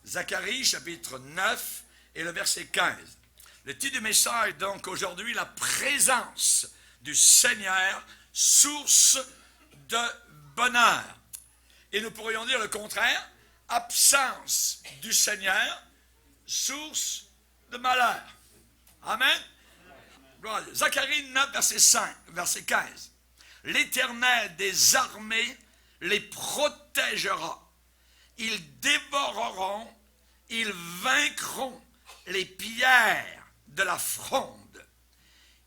Zacharie, chapitre 9, et le verset 15. Le titre du message, donc, aujourd'hui, la présence du Seigneur, source de bonheur. Et nous pourrions dire le contraire, absence du Seigneur, source de malheur. Amen. Zacharie 9, verset 5, verset 15. L'Éternel des armées les protégera. Ils dévoreront, ils vaincront les pierres de la fronde.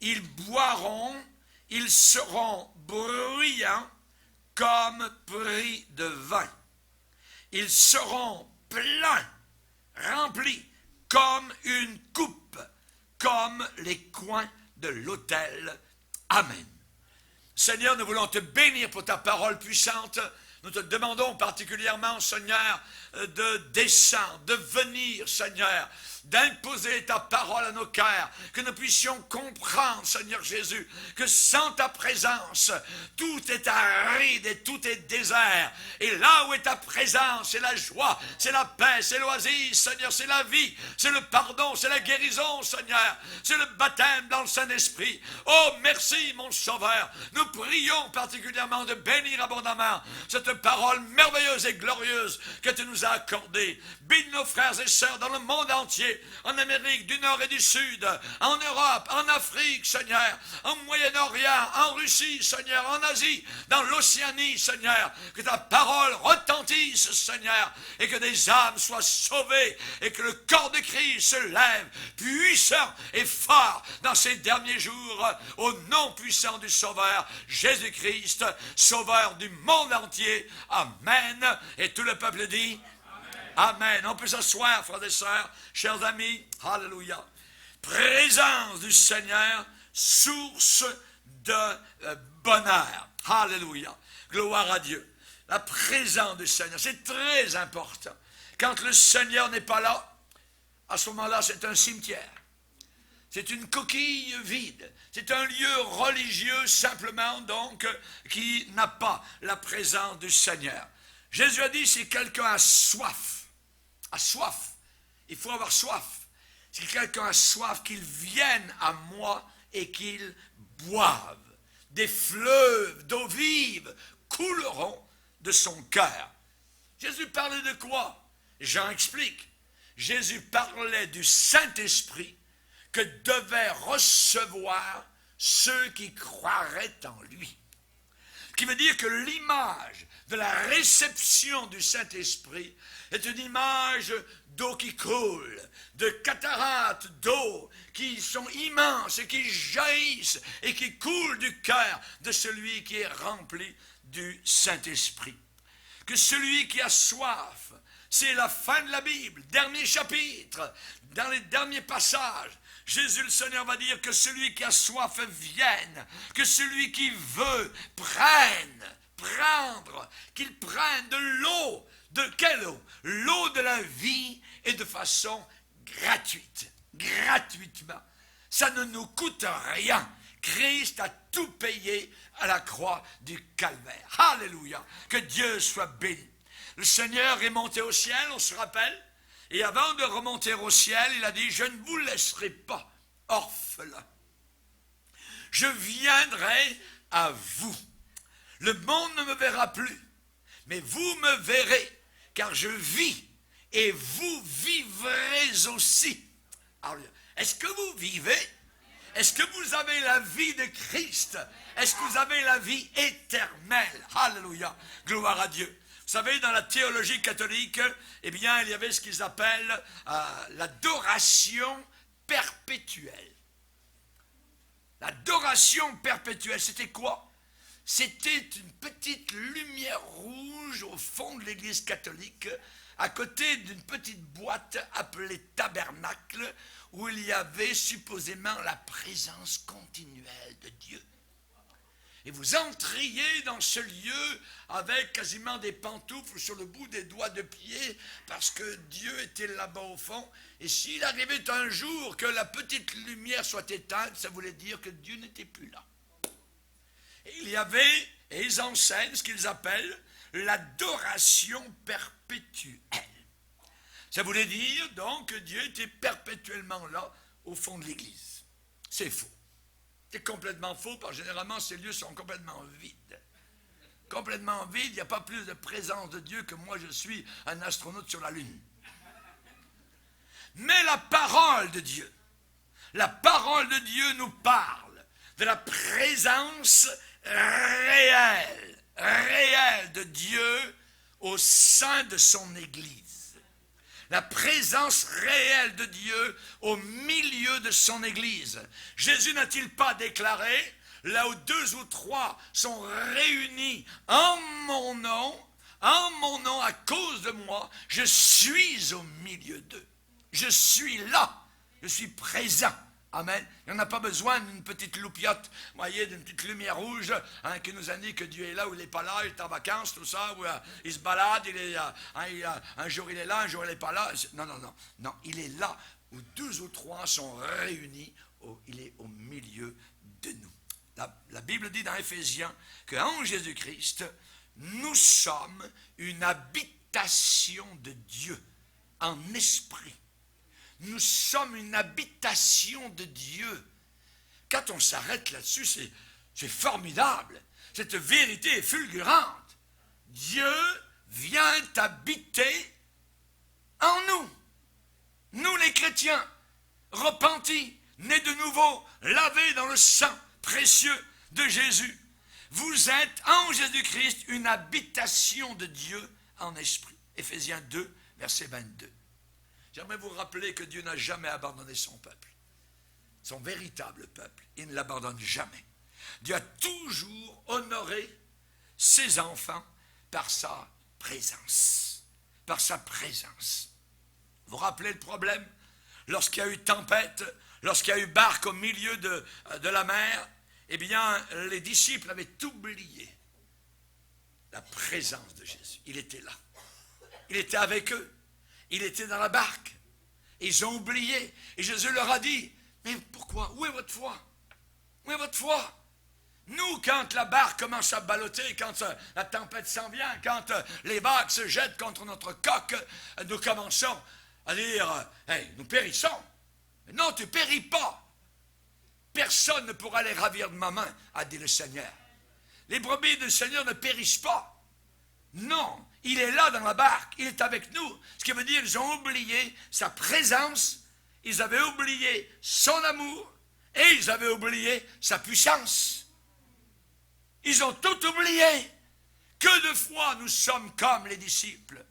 Ils boiront, ils seront bruyants comme pris de vin. Ils seront pleins, remplis comme une coupe, comme les coins de l'autel. Amen. Seigneur, nous voulons te bénir pour ta parole puissante. Nous te demandons particulièrement, Seigneur, de descendre, de venir, Seigneur, d'imposer ta parole à nos cœurs, que nous puissions comprendre, Seigneur Jésus, que sans ta présence, tout est aride et tout est désert. Et là où est ta présence, c'est la joie, c'est la paix, c'est l'oasis, Seigneur, c'est la vie, c'est le pardon, c'est la guérison, Seigneur, c'est le baptême dans le Saint-Esprit. Oh, merci, mon Sauveur. Nous prions particulièrement de bénir abondamment cette parole merveilleuse et glorieuse que tu nous as accordée. Bénis nos frères et sœurs dans le monde entier, en Amérique du Nord et du Sud, en Europe, en Afrique, Seigneur, en Moyen-Orient, en Russie, Seigneur, en Asie, dans l'Océanie, Seigneur, que ta parole retentisse, Seigneur, et que des âmes soient sauvées, et que le corps de Christ se lève, puissant et fort dans ces derniers jours, au nom puissant du Sauveur, Jésus-Christ, Sauveur du monde entier. Amen. Et tout le peuple dit Amen. On peut s'asseoir, frères et sœurs, chers amis. Alléluia. Présence du Seigneur, source de bonheur. Alléluia. Gloire à Dieu. La présence du Seigneur, c'est très important. Quand le Seigneur n'est pas là, à ce moment-là, c'est un cimetière. C'est une coquille vide. C'est un lieu religieux simplement, donc, qui n'a pas la présence du Seigneur. Jésus a dit, si quelqu'un a soif, il faut avoir soif. Si quelqu'un a soif, qu'il vienne à moi et qu'il boive. Des fleuves d'eau vive couleront de son cœur. Jésus parlait de quoi? Jean explique. Jésus parlait du Saint-Esprit que devaient recevoir ceux qui croiraient en lui. Ce qui veut dire que l'image de la réception du Saint-Esprit est une image d'eau qui coule, de cataractes d'eau qui sont immenses et qui jaillissent et qui coulent du cœur de celui qui est rempli du Saint-Esprit. Que celui qui a soif, c'est la fin de la Bible, dernier chapitre, dans les derniers passages, Jésus le Seigneur va dire que celui qui a soif vienne, que celui qui veut prendre, qu'il prenne de l'eau. De quelle eau? L'eau de la vie et de façon gratuite, gratuitement. Ça ne nous coûte rien. Christ a tout payé à la croix du Calvaire. Alléluia. Que Dieu soit béni. Le Seigneur est monté au ciel, on se rappelle. Et avant de remonter au ciel, il a dit, je ne vous laisserai pas orphelins. Je viendrai à vous. Le monde ne me verra plus, mais vous me verrez, car je vis et vous vivrez aussi. Alors, est-ce que vous vivez? Est-ce que vous avez la vie de Christ? Est-ce que vous avez la vie éternelle? Alléluia, gloire à Dieu. Vous savez, dans la théologie catholique, eh bien, il y avait ce qu'ils appellent l'adoration perpétuelle. L'adoration perpétuelle, c'était quoi? C'était une petite lumière rouge au fond de l'église catholique, à côté d'une petite boîte appelée tabernacle, où il y avait supposément la présence continuelle de Dieu. Et vous entriez dans ce lieu avec quasiment des pantoufles sur le bout des doigts de pied, parce que Dieu était là-bas au fond. Et s'il arrivait un jour que la petite lumière soit éteinte, ça voulait dire que Dieu n'était plus là. Et il y avait, et ils enseignent ce qu'ils appellent l'adoration perpétuelle. Ça voulait dire donc que Dieu était perpétuellement là au fond de l'église. C'est faux. C'est complètement faux, parce que généralement ces lieux sont complètement vides. Complètement vides, il n'y a pas plus de présence de Dieu que moi je suis un astronaute sur la Lune. Mais la parole de Dieu nous parle de la présence réelle de Dieu au sein de son Église. La présence réelle de Dieu au milieu de son Église. Jésus n'a-t-il pas déclaré, là où 2 ou 3 sont réunis en mon nom à cause de moi, je suis au milieu d'eux. Je suis là, je suis présent. Amen. Il n'y en a pas besoin d'une petite loupiote, voyez, d'une petite lumière rouge qui nous indique que Dieu est là ou il n'est pas là, il est en vacances, tout ça, ou il se balade, un jour il est là, un jour il n'est pas là. Non, il est là où 2 ou 3 sont réunis, il est au milieu de nous. La Bible dit dans Éphésiens qu'en Jésus-Christ, nous sommes une habitation de Dieu en esprit. Nous sommes une habitation de Dieu. Quand on s'arrête là-dessus, c'est formidable. Cette vérité est fulgurante. Dieu vient habiter en nous. Nous les chrétiens, repentis, nés de nouveau, lavés dans le sang précieux de Jésus. Vous êtes en Jésus-Christ une habitation de Dieu en esprit. Éphésiens 2, verset 22. J'aimerais vous rappeler que Dieu n'a jamais abandonné son peuple. Son véritable peuple. Il ne l'abandonne jamais. Dieu a toujours honoré ses enfants par sa présence. Par sa présence. Vous vous rappelez le problème? Lorsqu'il y a eu tempête, lorsqu'il y a eu barque au milieu de la mer, eh bien, les disciples avaient oublié la présence de Jésus. Il était là. Il était avec eux. Il était dans la barque. Ils ont oublié. Et Jésus leur a dit, mais pourquoi? Où est votre foi? Où est votre foi? Nous, quand la barque commence à balloter, quand la tempête s'en vient, quand les vagues se jettent contre notre coque, nous commençons à dire, hey, nous périssons. Mais non, tu ne péris pas. Personne ne pourra les ravir de ma main, a dit le Seigneur. Les brebis du Seigneur ne périssent pas. Non, il est là dans la barque, il est avec nous. Ce qui veut dire qu'ils ont oublié sa présence, ils avaient oublié son amour et ils avaient oublié sa puissance. Ils ont tout oublié. Que de fois nous sommes comme les disciples.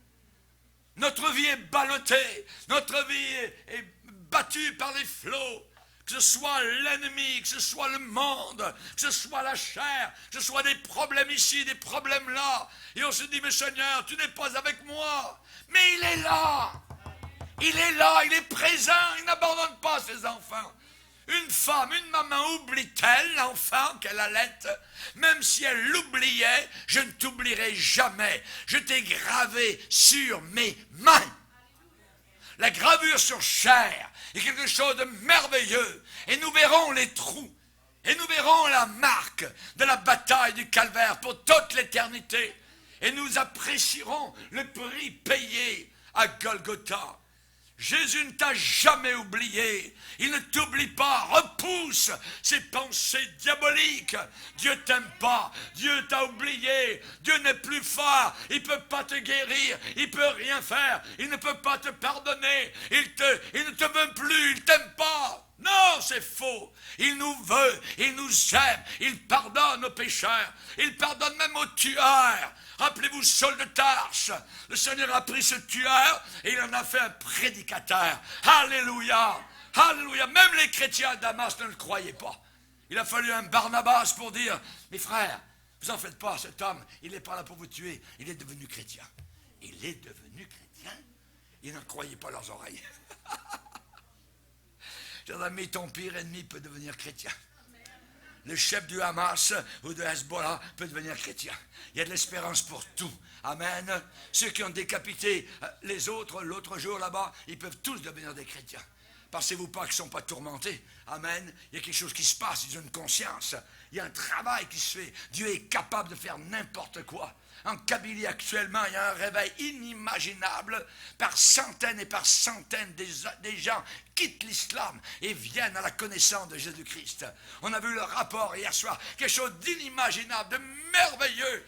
Notre vie est ballottée, notre vie est battue par les flots. Que ce soit l'ennemi, que ce soit le monde, que ce soit la chair, que ce soit des problèmes ici, des problèmes là. Et on se dit, mais Seigneur, tu n'es pas avec moi. Mais il est là. Il est là, il est présent, il n'abandonne pas ses enfants. Une femme, une maman oublie-t-elle l'enfant qu'elle allait? Même si elle l'oubliait, je ne t'oublierai jamais. Je t'ai gravé sur mes mains. La gravure sur chair est quelque chose de merveilleux. Et nous verrons les trous. Et nous verrons la marque de la bataille du calvaire pour toute l'éternité. Et nous apprécierons le prix payé à Golgotha. Jésus ne t'a jamais oublié. Il ne t'oublie pas. Repousse ces pensées diaboliques. Dieu t'aime pas. Dieu t'a oublié. Dieu n'est plus fort. Il ne peut pas te guérir. Il ne peut rien faire. Il ne peut pas te pardonner. Il ne te veut plus. Il ne t'aime pas. Non, c'est faux. Il nous veut, il nous aime, il pardonne aux pécheurs, il pardonne même aux tueurs. Rappelez-vous Saul de Tarse. Le Seigneur a pris ce tueur et il en a fait un prédicateur. Alléluia, alléluia. Même les chrétiens à Damas ne le croyaient pas. Il a fallu un Barnabas pour dire, mes frères, vous en faites pas, cet homme, il n'est pas là pour vous tuer, il est devenu chrétien. Il est devenu chrétien. Ils ne croyaient pas leurs oreilles. Chers amis, ton pire ennemi peut devenir chrétien. Le chef du Hamas ou de Hezbollah peut devenir chrétien. Il y a de l'espérance pour tout. Amen. Ceux qui ont décapité les autres l'autre jour là-bas, ils peuvent tous devenir des chrétiens. Pensez-vous pas qu'ils ne sont pas tourmentés? Amen. Il y a quelque chose qui se passe, ils ont une conscience. Il y a un travail qui se fait. Dieu est capable de faire n'importe quoi. En Kabylie actuellement, il y a un réveil inimaginable. Par centaines et par centaines des gens quittent l'islam et viennent à la connaissance de Jésus-Christ. On a vu le rapport hier soir, quelque chose d'inimaginable, de merveilleux.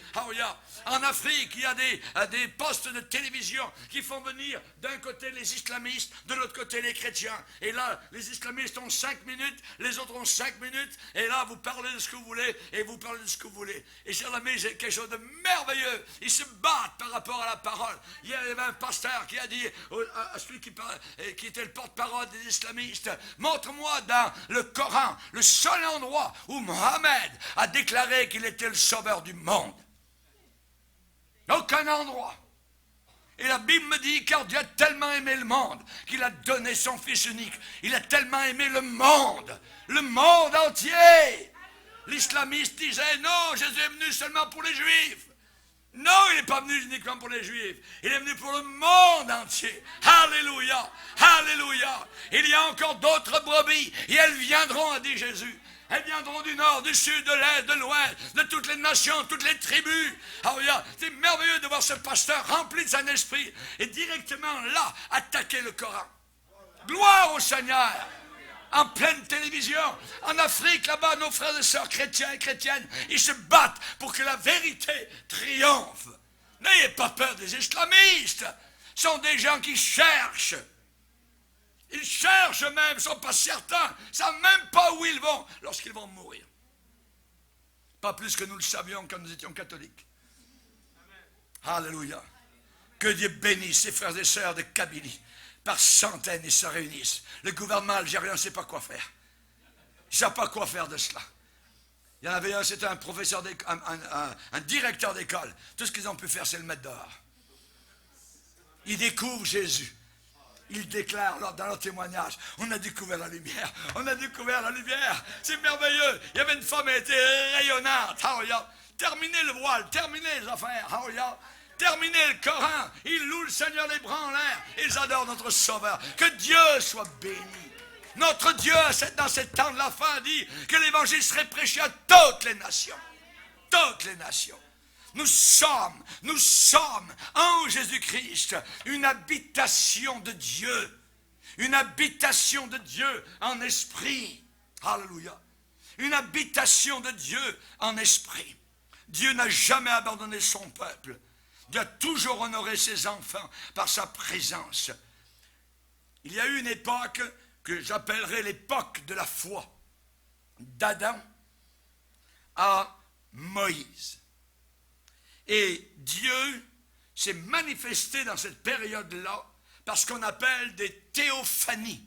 En Afrique, il y a des postes de télévision qui font venir d'un côté les islamistes, de l'autre côté les chrétiens. Et là, les islamistes ont 5 minutes, les autres ont 5 minutes, et là, vous parlez de ce que vous voulez, et vous parlez de ce que vous voulez. Et chers amis, c'est quelque chose de merveilleux. Ils se battent par rapport à la parole. Il y avait un pasteur qui a dit à celui qui était le porte-parole des islamistes, montre-moi dans le Coran le seul endroit où Mohammed a déclaré qu'il était le sauveur du monde. Aucun endroit. Et la Bible me dit, car Dieu a tellement aimé le monde qu'il a donné son Fils unique. Il a tellement aimé le monde entier. L'islamiste disait, non, Jésus est venu seulement pour les Juifs. Non, il n'est pas venu uniquement pour les Juifs. Il est venu pour le monde entier. Alléluia, alléluia. Il y a encore d'autres brebis et elles viendront, a dit Jésus. Elles viendront du nord, du sud, de l'est, de l'ouest, de toutes les nations, toutes les tribus. Alléluia. C'est merveilleux de voir ce pasteur rempli de son esprit et directement là attaquer le Coran. Gloire au Seigneur. En pleine télévision, en Afrique, là-bas, nos frères et sœurs chrétiens et chrétiennes, ils se battent pour que la vérité triomphe. N'ayez pas peur des islamistes. Ce sont des gens qui cherchent. Ils cherchent même, ils ne sont pas certains, ils ne savent même pas où ils vont lorsqu'ils vont mourir. Pas plus que nous le savions quand nous étions catholiques. Alléluia. Que Dieu bénisse ces frères et sœurs de Kabylie. Par centaines, ils se réunissent. Le gouvernement algérien ne sait pas quoi faire. Il ne sait pas quoi faire de cela. Il y en avait un, c'était un professeur, un directeur d'école. Tout ce qu'ils ont pu faire, c'est le mettre dehors. Ils découvrent Jésus. Ils déclarent dans leur témoignage, on a découvert la lumière. On a découvert la lumière. C'est merveilleux. Il y avait une femme, elle était rayonnante. Terminez le voile, terminez les affaires. Terminez le Coran, ils louent le Seigneur les bras en l'air, ils adorent notre Sauveur. Que Dieu soit béni. Notre Dieu, dans ces temps de la fin, dit que l'évangile serait prêché à toutes les nations. Toutes les nations. Nous sommes en Jésus-Christ une habitation de Dieu. Une habitation de Dieu en esprit. Alléluia. Une habitation de Dieu en esprit. Dieu n'a jamais abandonné son peuple. Dieu a toujours honoré ses enfants par sa présence. Il y a eu une époque que j'appellerais l'époque de la foi, d'Adam à Moïse. Et Dieu s'est manifesté dans cette période-là par ce qu'on appelle des théophanies.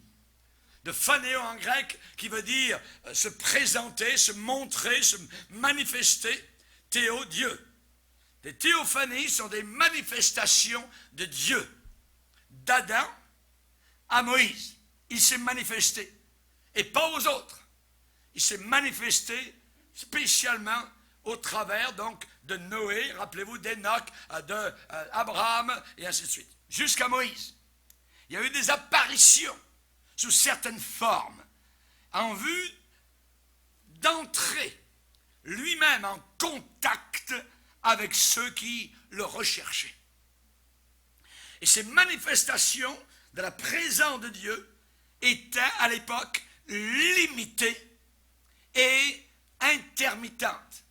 De phanéo en grec, qui veut dire se présenter, se montrer, se manifester. Théo, Dieu. Les théophanies sont des manifestations de Dieu. D'Adam à Moïse, il s'est manifesté. Et pas aux autres. Il s'est manifesté spécialement au travers donc de Noé, rappelez-vous d'Enoch, d'Abraham, et ainsi de suite. Jusqu'à Moïse. Il y a eu des apparitions sous certaines formes en vue d'entrer lui-même en contact avec ceux qui le recherchaient. Et ces manifestations de la présence de Dieu étaient à l'époque limitées et intermittentes.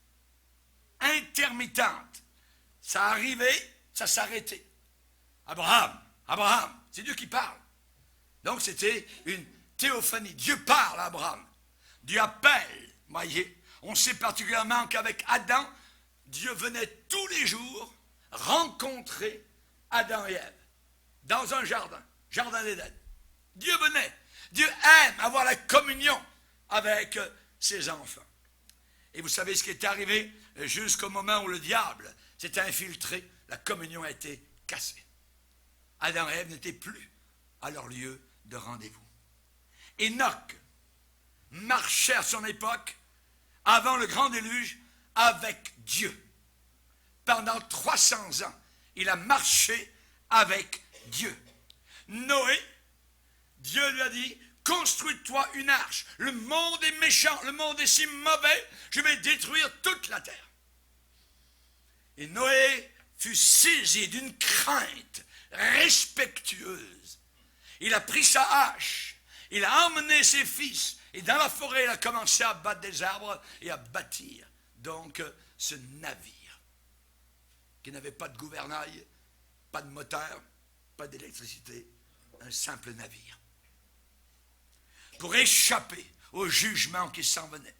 Intermittentes. Ça arrivait, ça s'arrêtait. Abraham, c'est Dieu qui parle. Donc c'était une théophanie. Dieu parle à Abraham. Dieu appelle. Voyez, on sait particulièrement qu'avec Adam, Dieu venait tous les jours rencontrer Adam et Ève dans un jardin d'Éden. Dieu venait. Dieu aime avoir la communion avec ses enfants. Et vous savez ce qui est arrivé jusqu'au moment où le diable s'est infiltré, la communion a été cassée. Adam et Ève n'étaient plus à leur lieu de rendez-vous. Enoch marchait à son époque, avant le grand déluge, avec Dieu. Pendant 300 ans, il a marché avec Dieu. Noé, Dieu lui a dit, construis-toi une arche. Le monde est méchant, le monde est si mauvais, je vais détruire toute la terre. Et Noé fut saisi d'une crainte respectueuse. Il a pris sa hache, il a emmené ses fils, et dans la forêt, il a commencé à battre des arbres et à bâtir donc ce navire qui n'avait pas de gouvernail, pas de moteur, pas d'électricité, un simple navire. Pour échapper au jugement qui s'en venait.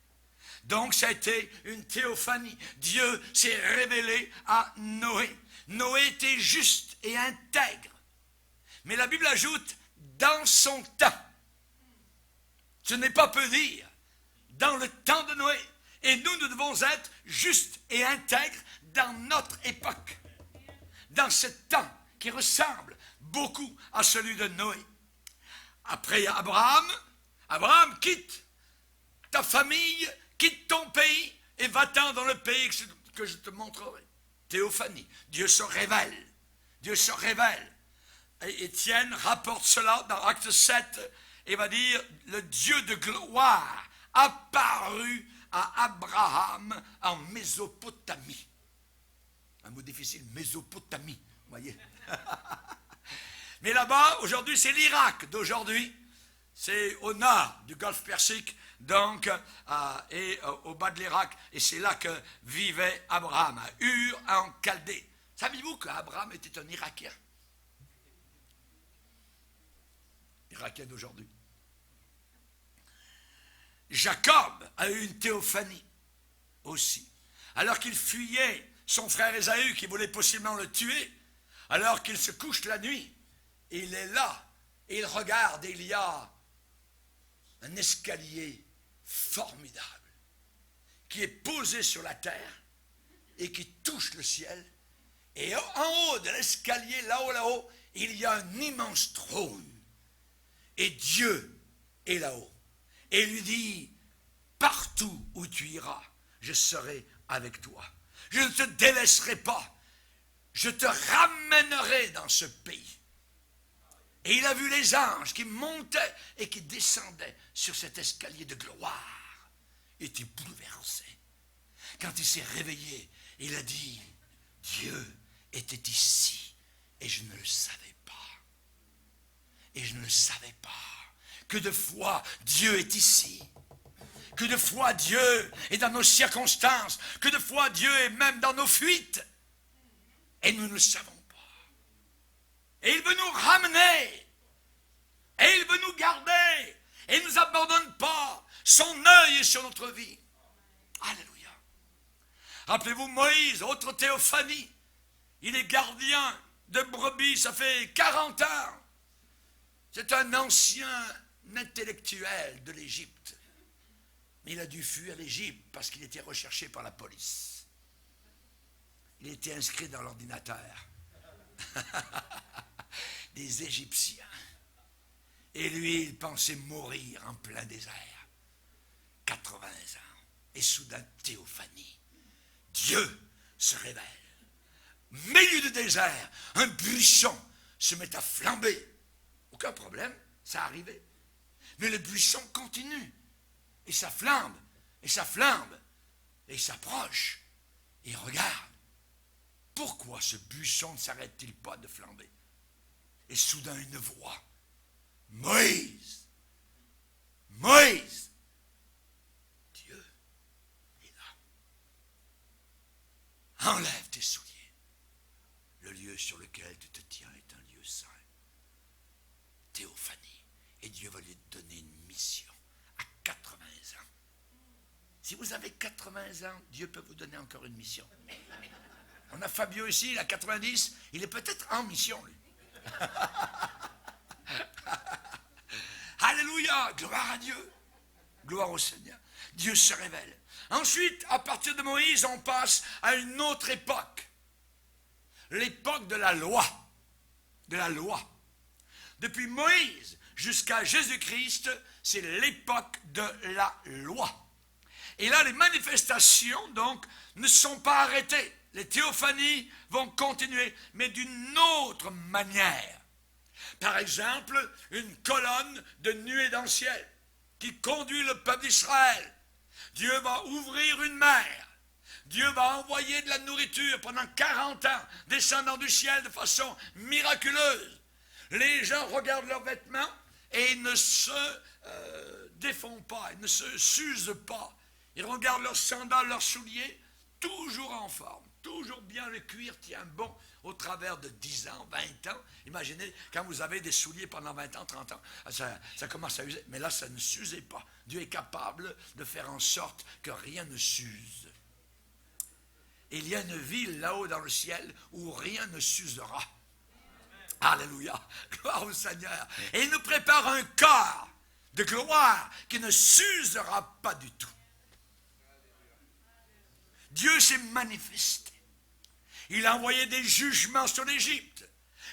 Donc ça a été une théophanie. Dieu s'est révélé à Noé. Noé était juste et intègre. Mais la Bible ajoute dans son temps. Ce n'est pas peu dire. Dans le temps de Noé. Et nous devons être justes et intègres dans notre époque. Dans ce temps qui ressemble beaucoup à celui de Noé. Après Abraham, quitte ta famille, quitte ton pays et va-t'en dans le pays que je te montrerai. Théophanie. Dieu se révèle. Dieu se révèle. Et Étienne rapporte cela dans Acte 7 et va dire, le Dieu de gloire apparut à Abraham en Mésopotamie. Un mot difficile, Mésopotamie, vous voyez. Mais là-bas, aujourd'hui, c'est l'Irak d'aujourd'hui. C'est au nord du golfe Persique, donc, et au bas de l'Irak. Et c'est là que vivait Abraham, à Ur, en Chaldée. Saviez-vous qu'Abraham était un Irakien? Irakien d'aujourd'hui. Jacob a eu une théophanie aussi. Alors qu'il fuyait son frère Ésaü qui voulait possiblement le tuer, alors qu'il se couche la nuit, il est là, et il regarde, et il y a un escalier formidable qui est posé sur la terre et qui touche le ciel. Et en haut de l'escalier, là-haut, il y a un immense trône. Et Dieu est là-haut. Et lui dit, partout où tu iras, je serai avec toi. Je ne te délaisserai pas. Je te ramènerai dans ce pays. Et il a vu les anges qui montaient et qui descendaient sur cet escalier de gloire. Il était bouleversé. Quand il s'est réveillé, il a dit, Dieu était ici et je ne le savais pas. Et je ne le savais pas. Que de fois Dieu est ici. Que de fois Dieu est dans nos circonstances. Que de fois Dieu est même dans nos fuites. Et nous ne le savons pas. Et il veut nous ramener. Et il veut nous garder. Et il ne nous abandonne pas. Son œil est sur notre vie. Alléluia. Rappelez-vous Moïse, autre théophanie. Il est gardien de brebis, ça fait 40 ans. C'est un ancien intellectuel de l'Égypte. Mais il a dû fuir l'Égypte parce qu'il était recherché par la police. Il était inscrit dans l'ordinateur des Égyptiens. Et lui, il pensait mourir en plein désert. 80 ans. Et soudain, théophanie. Dieu se révèle. Milieu du désert, un buisson se met à flamber. Aucun problème, ça arrivait. Mais le buisson continue. Et ça flambe, et ça flambe, et il s'approche. Et regarde. Pourquoi ce buisson ne s'arrête-t-il pas de flamber? Et soudain une voix. Moïse! Moïse! Dieu est là. Enlève tes souliers. Le lieu sur lequel tu te tiens est un lieu saint. Théophanie. Et Dieu va lui donner une mission à 80 ans. Si vous avez 80 ans, Dieu peut vous donner encore une mission. On a Fabio ici, il a 90, il est peut-être en mission, lui. Alléluia, gloire à Dieu. Gloire au Seigneur. Dieu se révèle. Ensuite, à partir de Moïse, on passe à une autre époque. L'époque de la loi. De la loi. Depuis Moïse jusqu'à Jésus-Christ, c'est l'époque de la loi. Et là, les manifestations, donc, ne sont pas arrêtées. Les théophanies vont continuer, mais d'une autre manière. Par exemple, une colonne de nuée dans le ciel qui conduit le peuple d'Israël. Dieu va ouvrir une mer. Dieu va envoyer de la nourriture pendant 40 ans, descendant du ciel de façon miraculeuse. Les gens regardent leurs vêtements et ils ne se défont pas, ils ne se s'usent pas. Ils regardent leurs sandales, leurs souliers, toujours en forme, toujours bien, le cuir tient bon au travers de 10 ans, 20 ans. Imaginez, quand vous avez des souliers pendant 20 ans, 30 ans, ça commence à user. Mais là, ça ne s'usait pas. Dieu est capable de faire en sorte que rien ne s'use. Il y a une ville là-haut dans le ciel où rien ne s'usera. Alléluia, gloire au Seigneur. Et il nous prépare un corps de gloire qui ne s'usera pas du tout. Dieu s'est manifesté. Il a envoyé des jugements sur l'Égypte.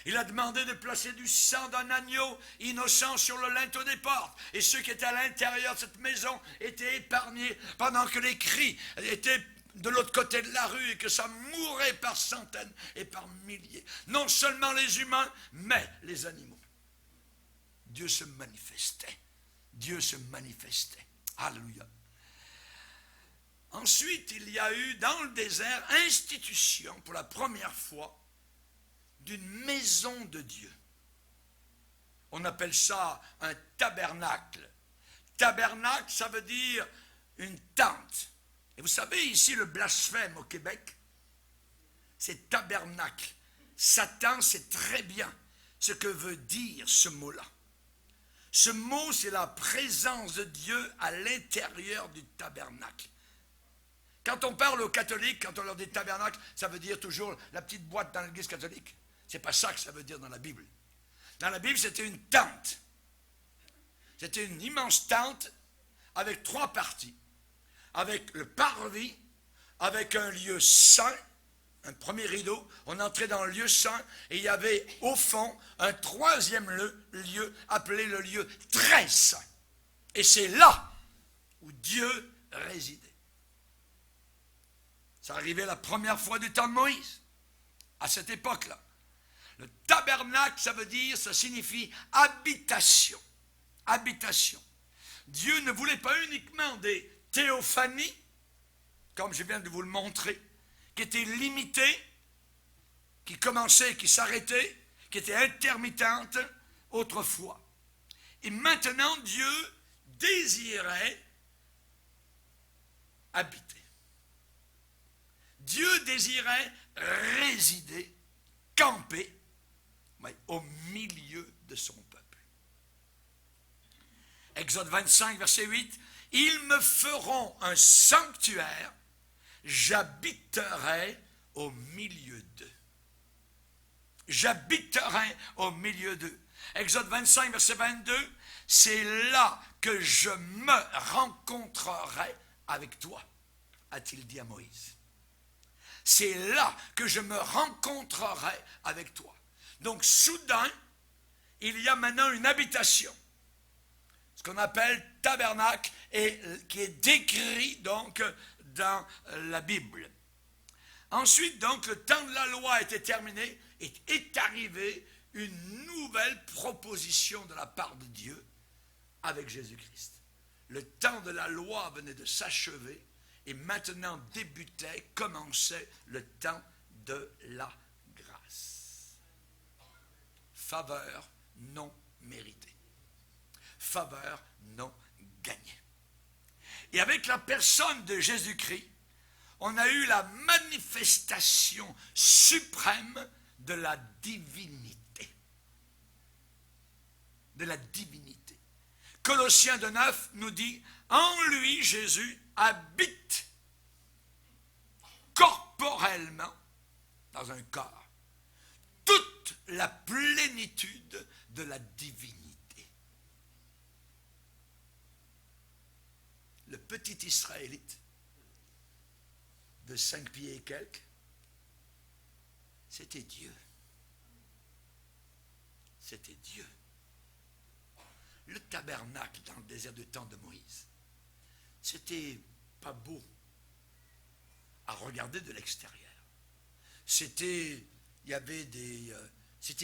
Il a demandé de placer du sang d'un agneau innocent sur le linteau des portes. Et ceux qui étaient à l'intérieur de cette maison étaient épargnés pendant que les cris étaient de l'autre côté de la rue et que ça mourait par centaines et par milliers. Non seulement les humains, mais les animaux. Dieu se manifestait. Dieu se manifestait. Alléluia. Ensuite, il y a eu dans le désert institution pour la première fois d'une maison de Dieu. On appelle ça un tabernacle. Tabernacle, ça veut dire une tente. Et vous savez, ici, le blasphème au Québec, c'est tabernacle. Satan sait très bien ce que veut dire ce mot-là. Ce mot, c'est la présence de Dieu à l'intérieur du tabernacle. Quand on parle aux catholiques, quand on leur dit tabernacle, ça veut dire toujours la petite boîte dans l'église catholique. C'est pas ça que ça veut dire dans la Bible. Dans la Bible, c'était une tente. C'était une immense tente avec 3 parties. Avec le parvis, avec un lieu saint, un premier rideau. On entrait dans le lieu saint et il y avait au fond un 3e lieu appelé le lieu très saint. Et c'est là où Dieu résidait. Ça arrivait la première fois du temps de Moïse, à cette époque-là. Le tabernacle, ça veut dire, ça signifie habitation. Habitation. Dieu ne voulait pas uniquement des théophanies, comme je viens de vous le montrer, qui étaient limitées, qui commençaient, qui s'arrêtaient, qui étaient intermittentes autrefois. Et maintenant, Dieu désirait habiter. Dieu désirait résider, camper, au milieu de son peuple. Exode 25, verset 8, « Ils me feront un sanctuaire, j'habiterai au milieu d'eux. » J'habiterai au milieu d'eux. Exode 25, verset 22, « C'est là que je me rencontrerai avec toi, a-t-il dit à Moïse. C'est là que je me rencontrerai avec toi. » Donc, soudain, il y a maintenant une habitation, ce qu'on appelle tabernacle, et qui est décrit donc dans la Bible. Ensuite, donc, le temps de la loi était terminé, et est arrivée une nouvelle proposition de la part de Dieu avec Jésus-Christ. Le temps de la loi venait de s'achever, et maintenant débutait, commençait le temps de la grâce. Faveur non méritée. Faveur non gagnée. Et avec la personne de Jésus-Christ, on a eu la manifestation suprême de la divinité. De la divinité. Colossiens 2,9 nous dit, en lui, Jésus habite corporellement dans un corps toute la plénitude de la divinité. Le petit Israélite de 5 pieds et quelques, c'était Dieu. C'était Dieu. Le tabernacle dans le désert du temps de Moïse, c'était pas beau à regarder de l'extérieur. C'était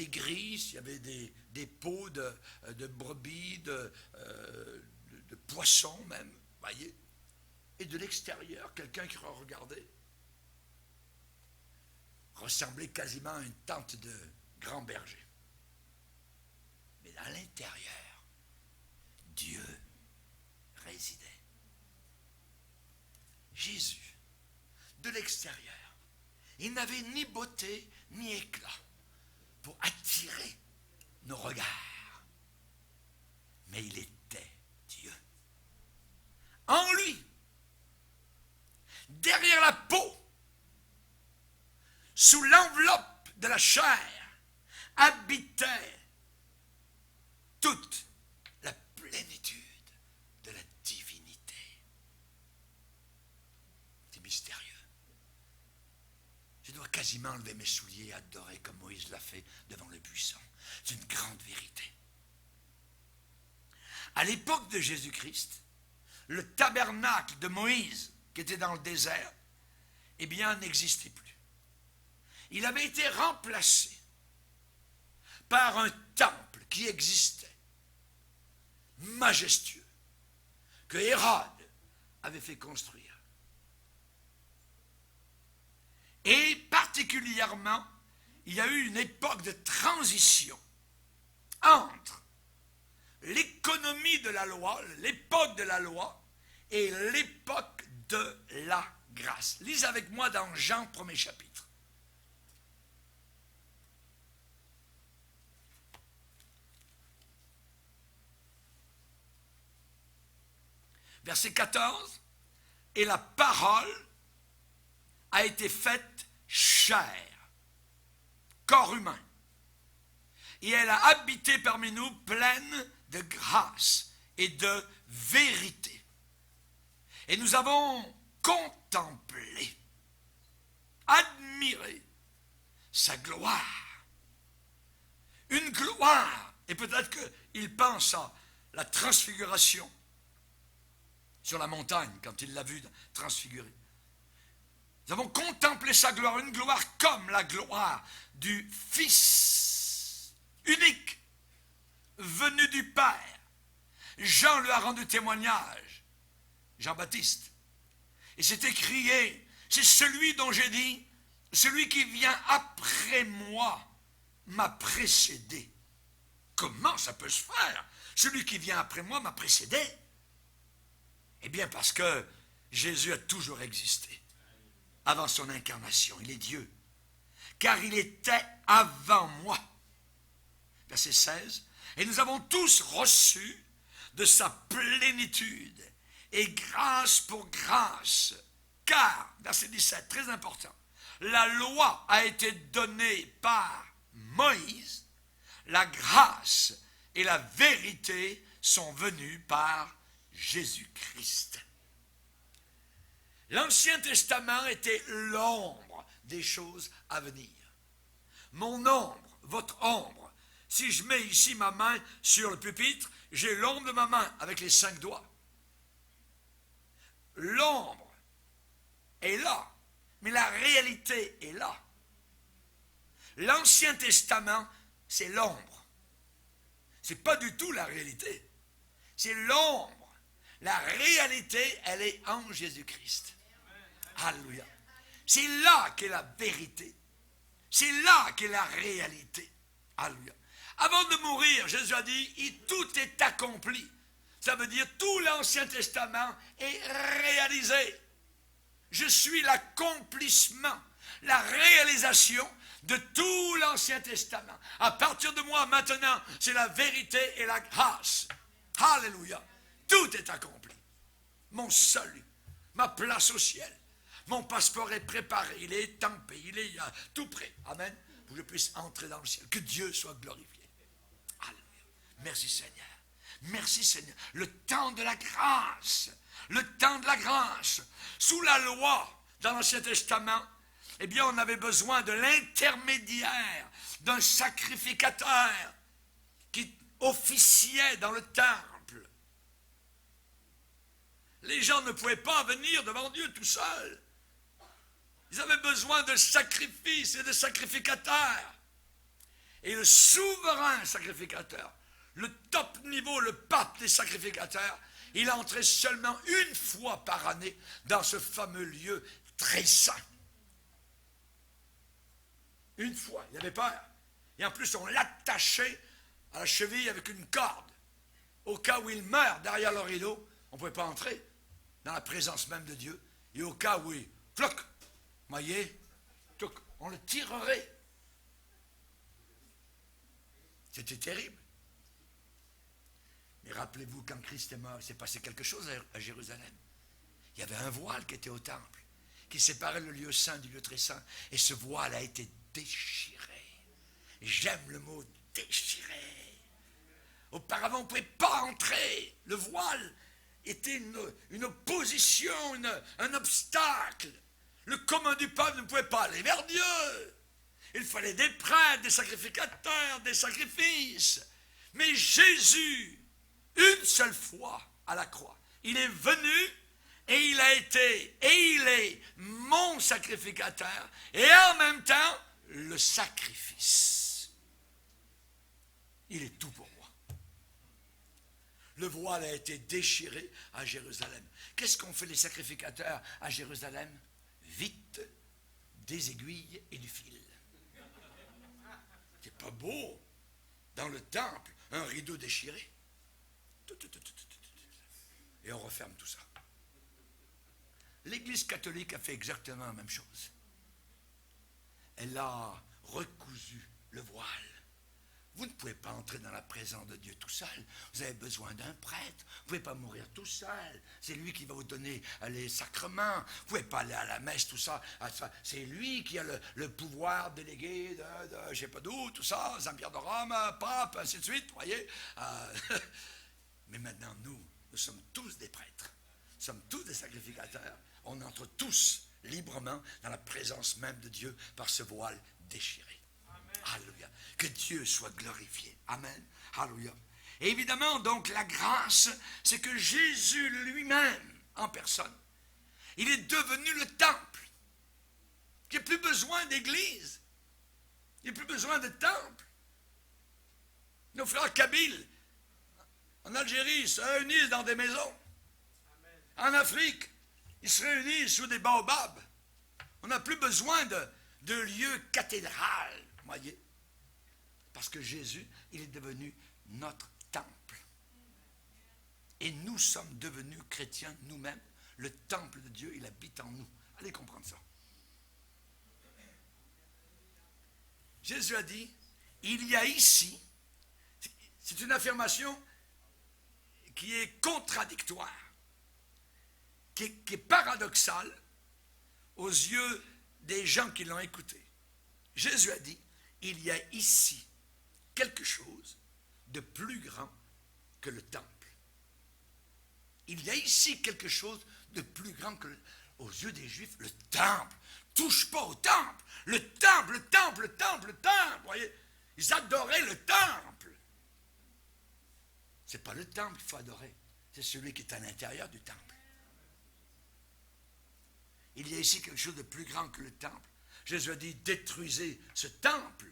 gris, il y avait des peaux de brebis, de poissons même, voyez. Et de l'extérieur, quelqu'un qui regardait, ressemblait quasiment à une tente de grand berger. Mais à l'intérieur, Dieu résidait. Jésus, de l'extérieur, il n'avait ni beauté ni éclat pour attirer nos regards. Mais il était Dieu. En lui, derrière la peau, sous l'enveloppe de la chair, habitait toute la plénitude de la divinité. C'est mystérieux. Je dois quasiment enlever mes souliers et adorer comme Moïse l'a fait devant le buisson. C'est une grande vérité. À l'époque de Jésus-Christ, le tabernacle de Moïse, qui était dans le désert, eh bien, n'existait plus. Il avait été remplacé par un temple qui existait, majestueux, que Hérode avait fait construire. Et particulièrement, il y a eu une époque de transition entre l'économie de la loi, l'époque de la loi, et l'époque de la grâce. Lisez avec moi dans Jean, 1er chapitre. Verset 14, « Et la parole a été faite chair, corps humain, et elle a habité parmi nous pleine de grâce et de vérité. Et nous avons contemplé, admiré sa gloire. Une gloire, et peut-être qu'il pense à la transfiguration sur la montagne, quand il l'a vu transfiguré. Nous avons contemplé sa gloire, une gloire comme la gloire du Fils unique, venu du Père. Jean lui a rendu témoignage, Jean-Baptiste. Et c'est écrié, c'est celui dont j'ai dit, celui qui vient après moi m'a précédé. Comment ça peut se faire? Celui qui vient après moi m'a précédé. Eh bien parce que Jésus a toujours existé. Avant son incarnation, il est Dieu. Car il était avant moi. Verset 16. Et nous avons tous reçu de sa plénitude et grâce pour grâce. Car, verset 17, très important, la loi a été donnée par Moïse, la grâce et la vérité sont venues par Jésus-Christ. L'Ancien Testament était l'ombre des choses à venir. Mon ombre, votre ombre, si je mets ici ma main sur le pupitre, j'ai l'ombre de ma main avec les 5 doigts. L'ombre est là, mais la réalité est là. L'Ancien Testament, c'est l'ombre. Ce n'est pas du tout la réalité. C'est l'ombre. La réalité, elle est en Jésus-Christ. Alléluia. C'est là qu'est la vérité. C'est là qu'est la réalité. Alléluia. Avant de mourir, Jésus a dit, tout est accompli. Ça veut dire tout l'Ancien Testament est réalisé. Je suis l'accomplissement, la réalisation de tout l'Ancien Testament. À partir de moi, maintenant, c'est la vérité et la grâce. Alléluia. Tout est accompli. Mon salut, ma place au ciel. Mon passeport est préparé, il est étampé, il est tout prêt. Amen. Pour que je puisse entrer dans le ciel. Que Dieu soit glorifié. Alléluia. Merci Seigneur. Merci Seigneur. Le temps de la grâce. Le temps de la grâce. Sous la loi, dans l'Ancien Testament, eh bien, on avait besoin de l'intermédiaire, d'un sacrificateur qui officiait dans le temple. Les gens ne pouvaient pas venir devant Dieu tout seuls. Ils avaient besoin de sacrifices et de sacrificateurs. Et le souverain sacrificateur, le top niveau, le pape des sacrificateurs, il entrait seulement une fois par année dans ce fameux lieu très saint. Une fois, il avait peur. Et en plus, on l'attachait à la cheville avec une corde. Au cas où il meurt derrière le rideau, on ne pouvait pas entrer dans la présence même de Dieu. Et au cas où il, cloc, voyez, on le tirerait. C'était terrible. Mais rappelez-vous, quand Christ est mort, il s'est passé quelque chose à Jérusalem. Il y avait un voile qui était au temple, qui séparait le lieu saint du lieu très saint. Et ce voile a été déchiré. J'aime le mot déchiré. Auparavant, on ne pouvait pas entrer. Le voile était une opposition, un obstacle. Le commun du peuple ne pouvait pas aller vers Dieu. Il fallait des prêtres, des sacrificateurs, des sacrifices. Mais Jésus, une seule fois à la croix, il est venu et il a été, et il est mon sacrificateur, et en même temps, le sacrifice. Il est tout pour moi. Le voile a été déchiré à Jérusalem. Qu'est-ce qu'ont fait les sacrificateurs à Jérusalem? Vite, des aiguilles et du fil. C'est pas beau, dans le temple, un rideau déchiré. Et on referme tout ça. L'Église catholique a fait exactement la même chose. Elle a recousu le voile. Vous ne pouvez pas entrer dans la présence de Dieu tout seul. Vous avez besoin d'un prêtre. Vous ne pouvez pas mourir tout seul. C'est lui qui va vous donner les sacrements. Vous ne pouvez pas aller à la messe, tout ça. C'est lui qui a le pouvoir délégué de je ne sais pas d'où, tout ça, Saint-Pierre de Rome, pape, ainsi de suite, vous voyez. Mais maintenant, nous sommes tous des prêtres. Nous sommes tous des sacrificateurs. On entre tous librement dans la présence même de Dieu par ce voile déchiré. Alléluia. Que Dieu soit glorifié. Amen. Alléluia. Et évidemment, donc, la grâce, c'est que Jésus lui-même, en personne, il est devenu le temple. Il n'y a plus besoin d'église. Il n'y a plus besoin de temple. Nos frères kabyles, en Algérie, se réunissent dans des maisons. En Afrique, ils se réunissent sous des baobabs. On n'a plus besoin de lieux cathédrales. Voyez, parce que Jésus, il est devenu notre temple. Et nous sommes devenus chrétiens nous-mêmes. Le temple de Dieu, il habite en nous. Allez comprendre ça. Jésus a dit, il y a ici, c'est une affirmation qui est contradictoire, qui est paradoxale aux yeux des gens qui l'ont écouté. Jésus a dit, il y a ici quelque chose de plus grand que le temple. Il y a ici quelque chose de plus grand que, aux yeux des Juifs, le temple. Touche pas au temple. Le temple, le temple, le temple, le temple. Vous voyez, ils adoraient le temple. Ce n'est pas le temple qu'il faut adorer, c'est celui qui est à l'intérieur du temple. Il y a ici quelque chose de plus grand que le temple. Jésus a dit, détruisez ce temple.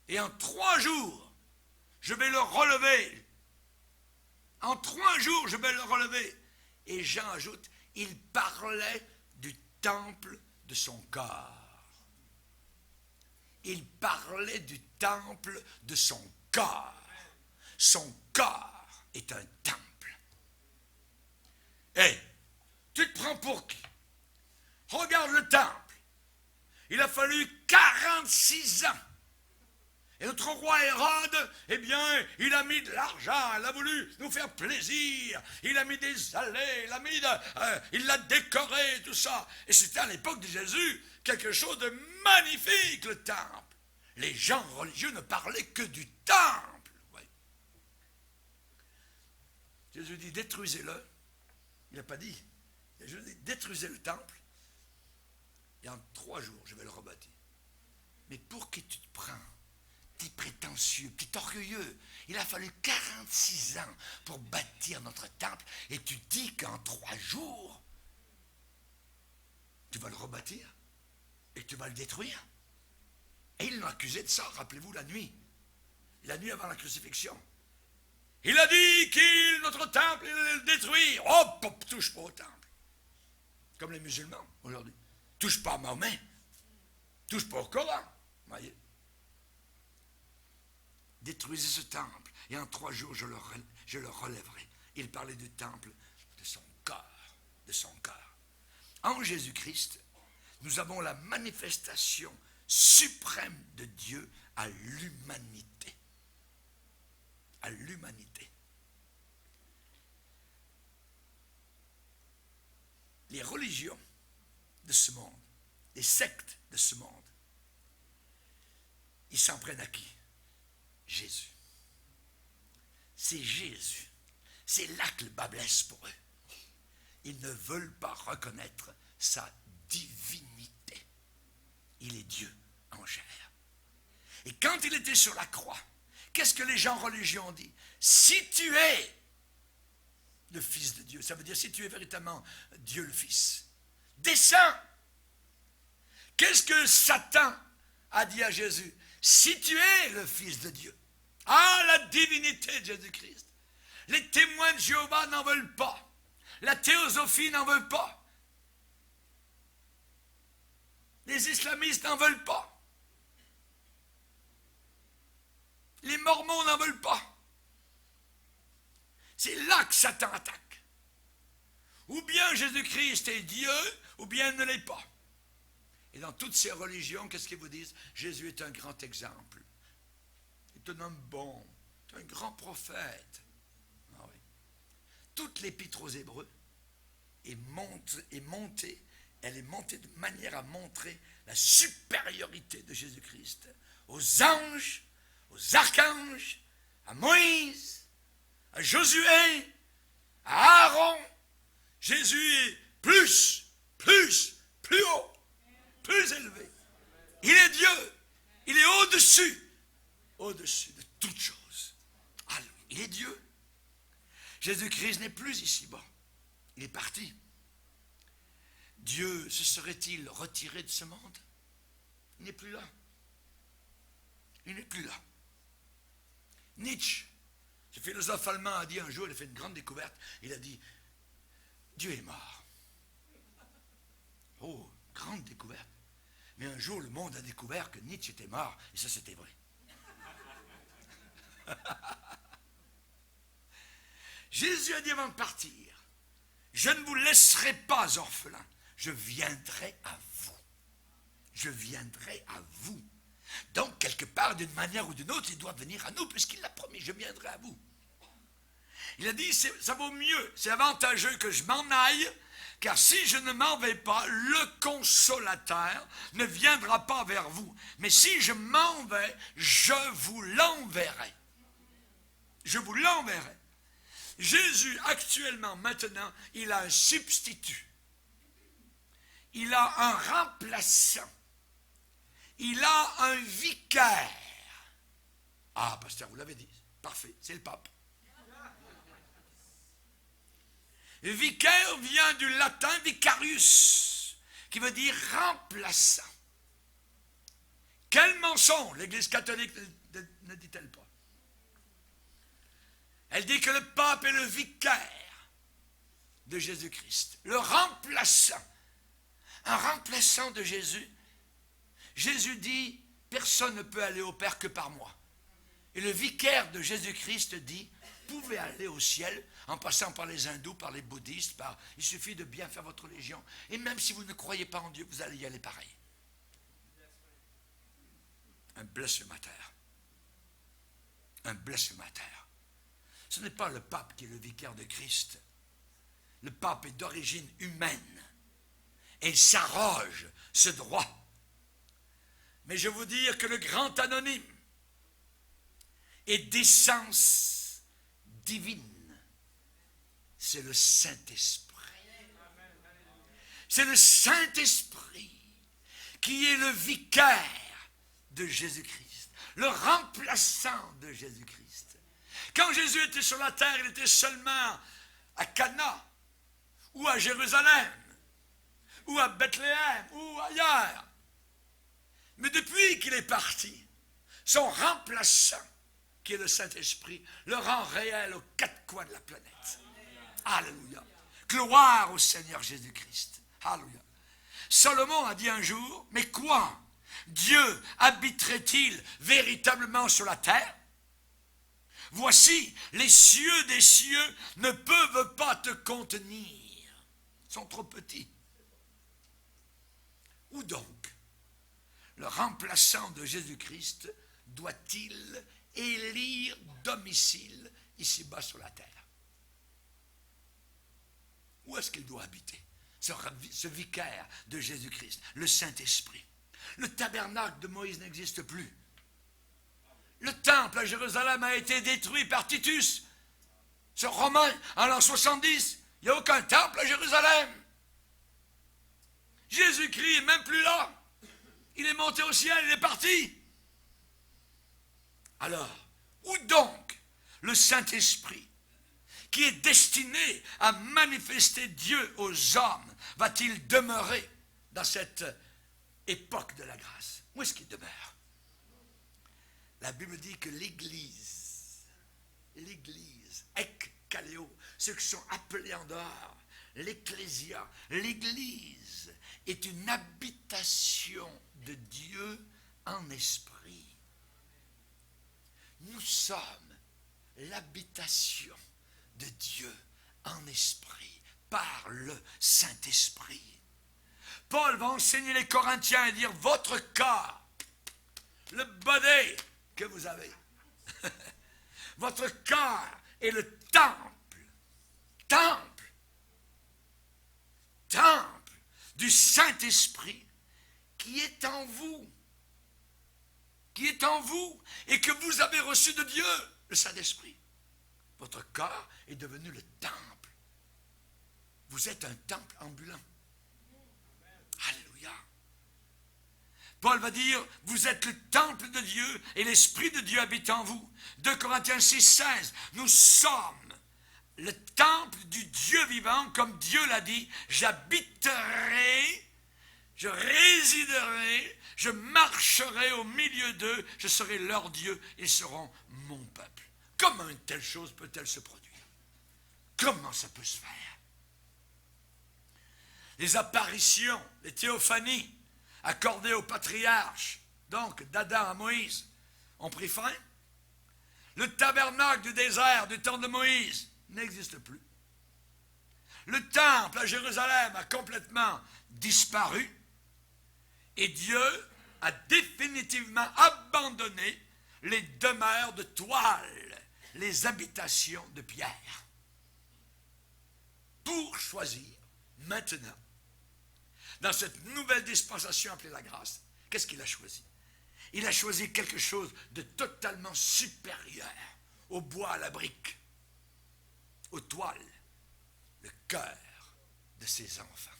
Et en 3 jours, je vais le relever. En 3 jours, je vais le relever. Et Jean ajoute, il parlait du temple de son corps. Il parlait du temple de son corps. Son corps est un temple. Hé, tu te prends pour qui? Regarde le temple. Il a fallu 46 ans. Et notre roi Hérode, eh bien, il a mis de l'argent, il a voulu nous faire plaisir, il a mis des allées, il l'a décoré, tout ça. Et c'était à l'époque de Jésus quelque chose de magnifique, le temple. Les gens religieux ne parlaient que du temple. Ouais. Jésus dit, détruisez-le. Il n'a pas dit. Jésus dit, détruisez le temple. Et en 3 jours, je vais le rebâtir. Mais pour qui tu te prends? Petit prétentieux, petit orgueilleux. Il a fallu 46 ans pour bâtir notre temple. Et tu dis qu'en 3 jours, tu vas le rebâtir et que tu vas le détruire. Et ils l'ont accusé de ça, rappelez-vous, la nuit avant la crucifixion. Il a dit qu'il, notre temple, il allait le détruire. Oh, touche pas au temple. Comme les musulmans aujourd'hui. Touche pas à Mahomet. Touche pas au Coran, voyez. Détruisez ce temple, et en 3 jours, je le relèverai. Il parlait du temple de son corps, de son cœur. En Jésus-Christ, nous avons la manifestation suprême de Dieu à l'humanité. À l'humanité. Les religions de ce monde, les sectes de ce monde, ils s'en prennent à qui? Jésus. C'est Jésus. C'est là que le bas blesse pour eux. Ils ne veulent pas reconnaître sa divinité. Il est Dieu en chair. Et quand il était sur la croix, qu'est-ce que les gens religieux ont dit? Si tu es le Fils de Dieu, ça veut dire si tu es véritablement Dieu le Fils, descends. Qu'est-ce que Satan a dit à Jésus? Si tu es le Fils de Dieu. Ah, la divinité de Jésus-Christ. Les témoins de Jéhovah n'en veulent pas. La théosophie n'en veut pas. Les islamistes n'en veulent pas. Les mormons n'en veulent pas. C'est là que Satan attaque. Ou bien Jésus-Christ est Dieu, ou bien il ne l'est pas. Et dans toutes ces religions, qu'est-ce qu'ils vous disent? Jésus est un grand exemple. Il est un homme bon. C'est un grand prophète. Ah oui. Toute l'épître aux Hébreux est montée, elle est montée de manière à montrer la supériorité de Jésus-Christ aux anges, aux archanges, à Moïse, à Josué, à Aaron. Jésus est plus haut, plus élevé. Il est Dieu. Il est au-dessus de toutes choses. Alléluia. Il est Dieu. Jésus-Christ n'est plus ici-bas. Il est parti. Dieu se serait-il retiré de ce monde? Il n'est plus là. Il n'est plus là. Nietzsche, ce philosophe allemand, a dit un jour, il a fait une grande découverte, il a dit, Dieu est mort. Oh, grande découverte. Mais un jour, le monde a découvert que Nietzsche était mort, et ça, c'était vrai. Jésus a dit avant de partir, je ne vous laisserai pas orphelins, je viendrai à vous. Je viendrai à vous. Donc, quelque part, d'une manière ou d'une autre, il doit venir à nous, puisqu'il l'a promis, je viendrai à vous. Il a dit, ça vaut mieux, c'est avantageux que je m'en aille, car si je ne m'en vais pas, le consolateur ne viendra pas vers vous. Mais si je m'en vais, je vous l'enverrai. Je vous l'enverrai. Jésus, actuellement, maintenant, il a un substitut. Il a un remplaçant. Il a un vicaire. Ah, pasteur, vous l'avez dit. Parfait, c'est le pape. Le vicaire vient du latin vicarius, qui veut dire remplaçant. Quel mensonge l'Église catholique ne dit-elle pas? Elle dit que le pape est le vicaire de Jésus-Christ, le remplaçant. Un remplaçant de Jésus. Jésus dit, personne ne peut aller au Père que par moi. Et le vicaire de Jésus-Christ dit, vous pouvez aller au ciel en passant par les hindous, par les bouddhistes, il suffit de bien faire votre religion. Et même si vous ne croyez pas en Dieu, vous allez y aller pareil. Un blasphémateur. Un blasphémateur. Ce n'est pas le pape qui est le vicaire de Christ. Le pape est d'origine humaine. Et il s'arroge ce droit. Mais je veux dire que le grand anonyme est d'essence divine. C'est le Saint-Esprit. C'est le Saint-Esprit qui est le vicaire de Jésus-Christ, le remplaçant de Jésus-Christ. Quand Jésus était sur la terre, il était seulement à Cana, ou à Jérusalem, ou à Bethléem, ou ailleurs. Mais depuis qu'il est parti, son remplaçant, qui est le Saint-Esprit, le rend réel aux 4 coins de la planète. Alléluia. Gloire au Seigneur Jésus-Christ. Alléluia. Salomon a dit un jour, mais quoi? Dieu habiterait-il véritablement sur la terre? Voici, les cieux des cieux ne peuvent pas te contenir. Ils sont trop petits. Où donc le remplaçant de Jésus-Christ doit-il élire domicile ici-bas sur la terre? Où est-ce qu'il doit habiter? Ce vicaire de Jésus-Christ, le Saint-Esprit. Le tabernacle de Moïse n'existe plus. Le temple à Jérusalem a été détruit par Titus, ce Romain, en l'an 70. Il n'y a aucun temple à Jérusalem. Jésus-Christ n'est même plus là. Il est monté au ciel, il est parti. Alors, où donc le Saint-Esprit, qui est destiné à manifester Dieu aux hommes, va-t-il demeurer dans cette époque de la grâce? Où est-ce qu'il demeure? La Bible dit que l'Église, ekkaleo, ceux qui sont appelés en dehors, l'Ecclésia, l'Église est une habitation de Dieu en esprit. Nous sommes l'habitation de Dieu en esprit, par le Saint-Esprit. Paul va enseigner les Corinthiens et dire, votre corps, le body que vous avez, votre corps est le temple du Saint-Esprit qui est en vous, et que vous avez reçu de Dieu, le Saint-Esprit. Votre corps est devenu le temple. Vous êtes un temple ambulant. Alléluia. Paul va dire, vous êtes le temple de Dieu et l'Esprit de Dieu habite en vous. 2 Corinthiens 6, 16, nous sommes le temple du Dieu vivant, comme Dieu l'a dit, j'habiterai, je résiderai, je marcherai au milieu d'eux, je serai leur Dieu, ils seront mon peuple. Comment une telle chose peut-elle se produire? Comment ça peut se faire? Les apparitions, les théophanies accordées aux patriarches, donc d'Adam à Moïse, ont pris fin. Le tabernacle du désert du temps de Moïse n'existe plus. Le temple à Jérusalem a complètement disparu et Dieu a définitivement abandonné les demeures de toile, les habitations de pierre, pour choisir maintenant, dans cette nouvelle dispensation appelée la grâce, qu'est-ce qu'il a choisi? Il a choisi quelque chose de totalement supérieur au bois, à la brique, aux toiles, le cœur de ses enfants.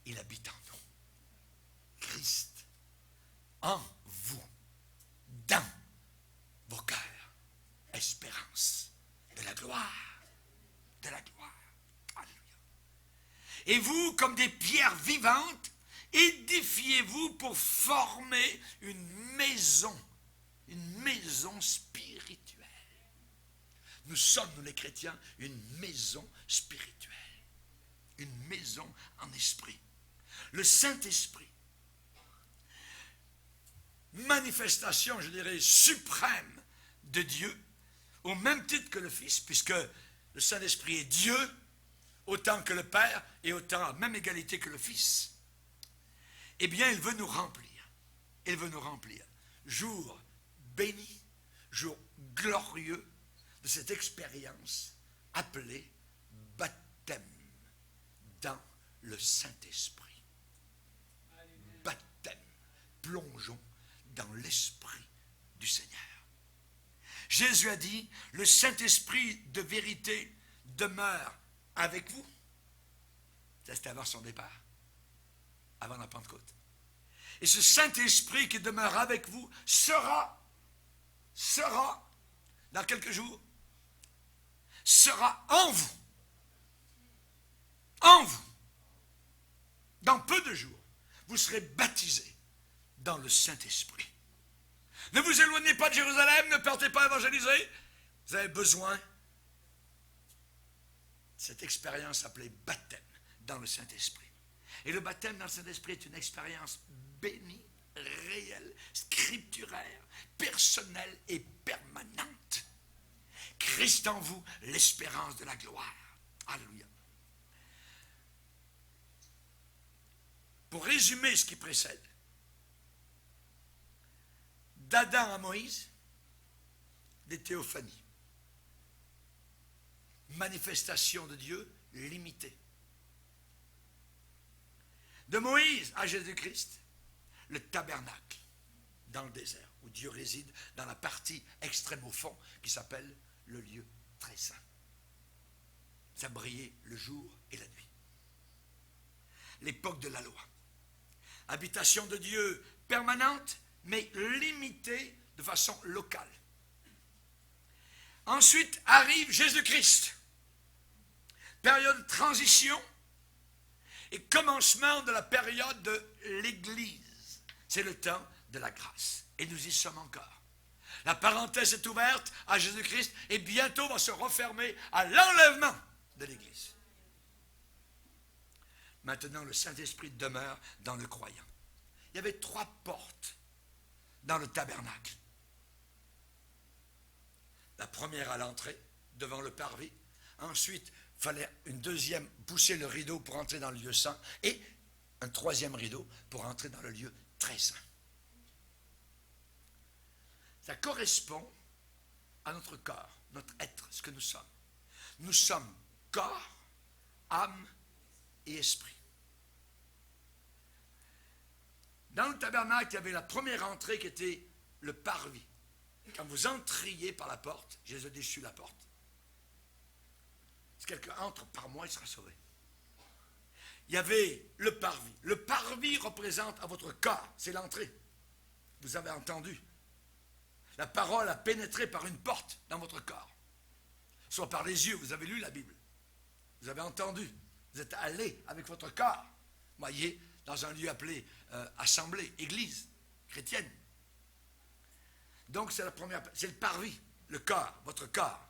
Il habite en nous. Christ, en vous, dans vos cœurs. Espérance de la gloire. De la gloire. Alléluia. Et vous, comme des pierres vivantes, édifiez-vous pour former une maison spirituelle. Nous sommes, nous les chrétiens, une maison spirituelle. Une maison en esprit. Le Saint-Esprit, manifestation, je dirais, suprême de Dieu, au même titre que le Fils, puisque le Saint-Esprit est Dieu, autant que le Père, et autant à même égalité que le Fils. Eh bien, il veut nous remplir. Il veut nous remplir. Jour béni, jour glorieux de cette expérience appelée baptême dans le Saint-Esprit. Baptême. Plongeons dans l'Esprit du Seigneur. Jésus a dit, le Saint-Esprit de vérité demeure avec vous. C'était avant son départ, avant la Pentecôte. Et ce Saint-Esprit qui demeure avec vous sera, dans quelques jours, sera en vous. En vous. Dans peu de jours, vous serez baptisés dans le Saint-Esprit. Ne vous éloignez pas de Jérusalem, ne partez pas évangéliser. Vous avez besoin de cette expérience appelée baptême dans le Saint-Esprit. Et le baptême dans le Saint-Esprit est une expérience bénie, réelle, scripturaire, personnelle et permanente. Christ en vous, l'espérance de la gloire. Alléluia. Pour résumer ce qui précède, d'Adam à Moïse, des théophanies. Manifestation de Dieu limitée. De Moïse à Jésus-Christ, le tabernacle dans le désert, où Dieu réside dans la partie extrême au fond, qui s'appelle le lieu très saint. Ça brillait le jour et la nuit. L'époque de la loi. Habitation de Dieu permanente, mais limitée de façon locale. Ensuite arrive Jésus-Christ. Période de transition et commencement de la période de l'Église. C'est le temps de la grâce. Et nous y sommes encore. La parenthèse est ouverte à Jésus-Christ et bientôt va se refermer à l'enlèvement de l'Église. Maintenant, le Saint-Esprit demeure dans le croyant. Il y avait 3 portes dans le tabernacle. La première à l'entrée, devant le parvis. Ensuite, il fallait une deuxième, pousser le rideau pour entrer dans le lieu saint. Et un troisième rideau pour entrer dans le lieu très saint. Ça correspond à notre corps, notre être, ce que nous sommes. Nous sommes corps, âme et esprit. Dans le tabernacle, il y avait la première entrée qui était le parvis. Quand vous entriez par la porte, Jésus déchu la porte. Si quelqu'un entre par moi, il sera sauvé. Il y avait le parvis. Le parvis représente à votre corps, c'est l'entrée. Vous avez entendu. La parole a pénétré par une porte dans votre corps. Soit par les yeux, vous avez lu la Bible. Vous avez entendu. Vous êtes allé avec votre corps. Voyez, dans un lieu appelé assemblée, église chrétienne. Donc c'est la première, c'est le parvis, le corps, votre corps.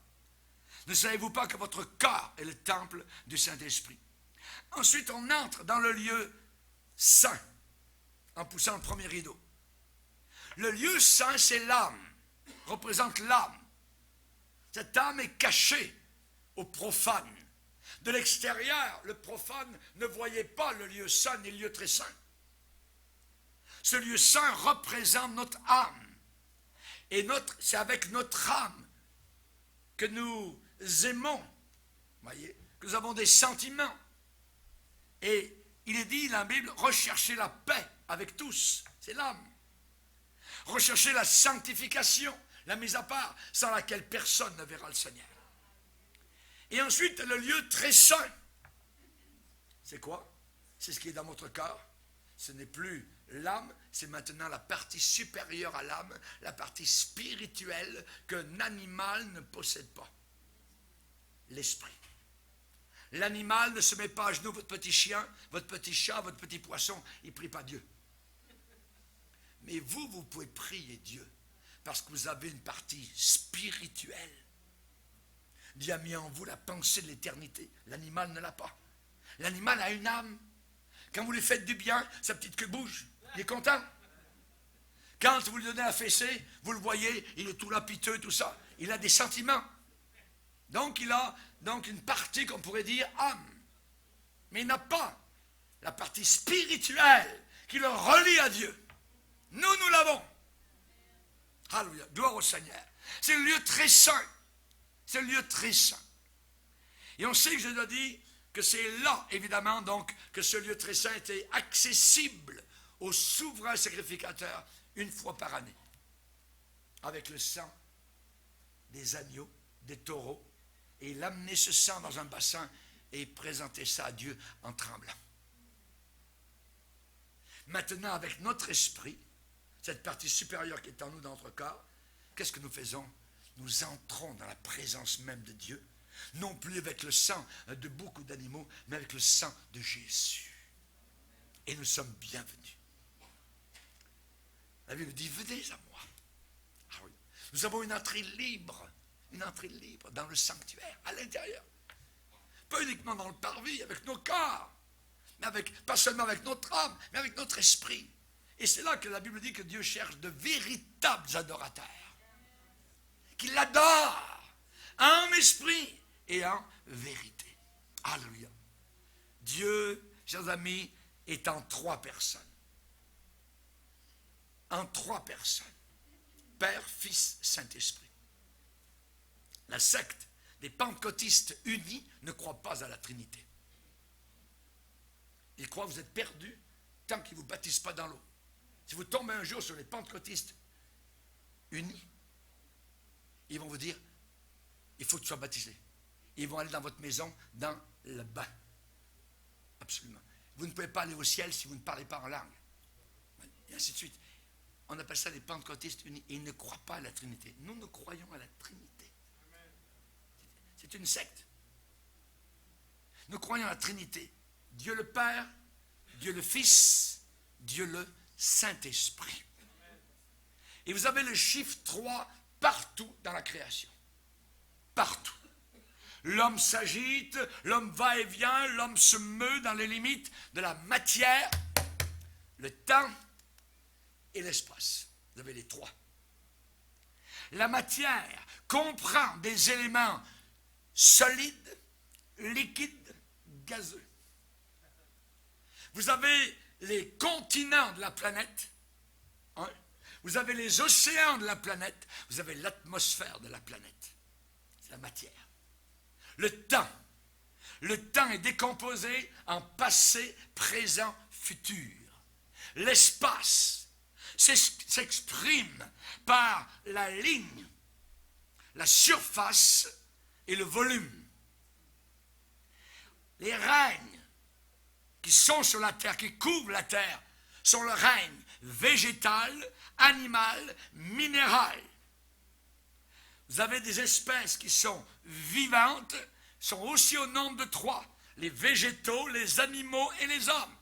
Ne savez-vous pas que votre corps est le temple du Saint-Esprit? Ensuite, on entre dans le lieu saint, en poussant le premier rideau. Le lieu saint, c'est l'âme, représente l'âme. Cette âme est cachée aux profanes. De l'extérieur, le profane ne voyait pas le lieu saint ni le lieu très saint. Ce lieu saint représente notre âme. Et c'est avec notre âme que nous aimons, voyez, que nous avons des sentiments. Et il est dit dans la Bible, recherchez la paix avec tous, c'est l'âme. Recherchez la sanctification, la mise à part, sans laquelle personne ne verra le Seigneur. Et ensuite, le lieu très saint. C'est quoi? C'est ce qui est dans votre corps. Ce n'est plus l'âme, c'est maintenant la partie supérieure à l'âme, la partie spirituelle qu'un animal ne possède pas. L'esprit. L'animal ne se met pas à genoux, votre petit chien, votre petit chat, votre petit poisson, il ne prie pas Dieu. Mais vous pouvez prier Dieu parce que vous avez une partie spirituelle. Dieu a mis en vous la pensée de l'éternité. L'animal ne l'a pas. L'animal a une âme. Quand vous lui faites du bien, sa petite queue bouge. Il est content. Quand vous lui donnez à fesser, vous le voyez, il est tout lapiteux, tout ça. Il a des sentiments. Donc il a une partie qu'on pourrait dire âme. Mais il n'a pas la partie spirituelle qui le relie à Dieu. Nous l'avons. Alléluia. Gloire au Seigneur. C'est le lieu très saint. C'est le lieu très saint. Et on sait que Jésus a dit que c'est là, évidemment, donc, que ce lieu très saint était accessible au souverain sacrificateur une fois par année. Avec le sang des agneaux, des taureaux. Et il amenait ce sang dans un bassin et il présentait ça à Dieu en tremblant. Maintenant, avec notre esprit, cette partie supérieure qui est en nous, dans notre corps, qu'est-ce que nous faisons? Nous entrons dans la présence même de Dieu, non plus avec le sang de beaucoup d'animaux, mais avec le sang de Jésus. Et nous sommes bienvenus. La Bible dit, venez à moi. Ah oui. Nous avons une entrée libre dans le sanctuaire, à l'intérieur. Pas uniquement dans le parvis, avec nos corps, mais pas seulement avec notre âme, mais avec notre esprit. Et c'est là que la Bible dit que Dieu cherche de véritables adorateurs, qui l'adorent en esprit et en vérité. Alléluia. Dieu, chers amis, est en 3 personnes. En 3 personnes. Père, Fils, Saint-Esprit. La secte des pentecôtistes unis ne croit pas à la Trinité. Ils croient que vous êtes perdus tant qu'ils ne vous baptisent pas dans l'eau. Si vous tombez un jour sur les pentecôtistes unis, ils vont vous dire, il faut que tu sois baptisé. Ils vont aller dans votre maison, dans le bain. Absolument. Vous ne pouvez pas aller au ciel si vous ne parlez pas en langue. Et ainsi de suite. On appelle ça les pentecôtistes unis. Et ils ne croient pas à la Trinité. Nous, nous croyons à la Trinité. C'est une secte. Nous croyons à la Trinité. Dieu le Père, Dieu le Fils, Dieu le Saint-Esprit. Et vous avez le chiffre 3 partout dans la création. Partout. L'homme s'agite, l'homme va et vient, l'homme se meut dans les limites de la matière, le temps et l'espace. Vous avez les 3. La matière comprend des éléments solides, liquides, gazeux. Vous avez les continents de la planète, hein? Vous avez les océans de la planète, vous avez l'atmosphère de la planète. C'est la matière. Le temps est décomposé en passé, présent, futur. L'espace s'exprime par la ligne, la surface et le volume. Les règnes qui sont sur la terre, qui couvrent la terre, sont le règne végétal, animal, minéral. Vous avez des espèces qui sont vivantes, sont aussi au nombre de 3, les végétaux, les animaux et les hommes.